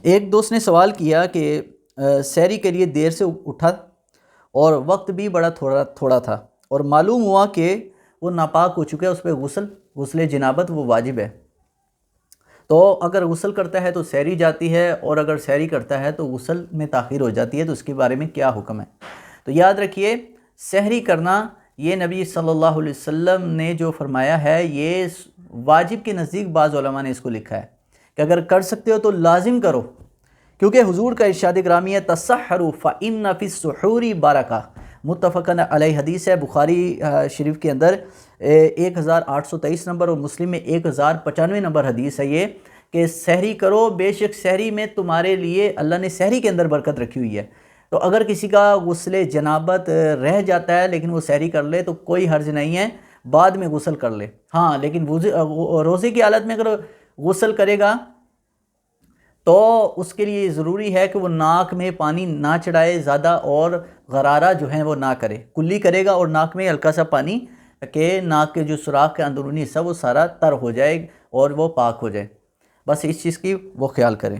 ایک دوست نے سوال کیا کہ سحری کے لیے دیر سے اٹھا اور وقت بھی بڑا تھوڑا تھا، اور معلوم ہوا کہ وہ ناپاک ہو چکا ہے، اس پہ غسل جنابت وہ واجب ہے۔ تو اگر غسل کرتا ہے تو سحری جاتی ہے، اور اگر سحری کرتا ہے تو غسل میں تاخیر ہو جاتی ہے، تو اس کے بارے میں کیا حکم ہے؟ تو یاد رکھیے، سحری کرنا یہ نبی صلی اللہ علیہ وسلم نے جو فرمایا ہے، یہ واجب کے نزدیک بعض علماء نے اس کو لکھا ہے کہ اگر کر سکتے ہو تو لازم کرو، کیونکہ حضور کا ارشاد گرامی ہے تسحروا فإن فی السحور برکہ، متفقن علیہ حدیث ہے، بخاری شریف کے اندر 1823 نمبر اور مسلم میں 1095 نمبر حدیث ہے یہ، کہ سحری کرو، بے شک سحری میں تمہارے لیے اللہ نے سحری کے اندر برکت رکھی ہوئی ہے۔ تو اگر کسی کا غسل جنابت رہ جاتا ہے لیکن وہ سحری کر لے تو کوئی حرج نہیں ہے، بعد میں غسل کر لے۔ ہاں لیکن روزے کی حالت میں اگر غسل کرے گا تو اس کے لیے ضروری ہے کہ وہ ناک میں پانی نہ چڑھائے زیادہ، اور غرارہ جو ہیں وہ نہ کرے، کلی کرے گا اور ناک میں ہلکا سا پانی، کہ ناک کے جو سوراخ کا اندرونی حصہ وہ سارا تر ہو جائے اور وہ پاک ہو جائے۔ بس اس چیز کی وہ خیال کریں۔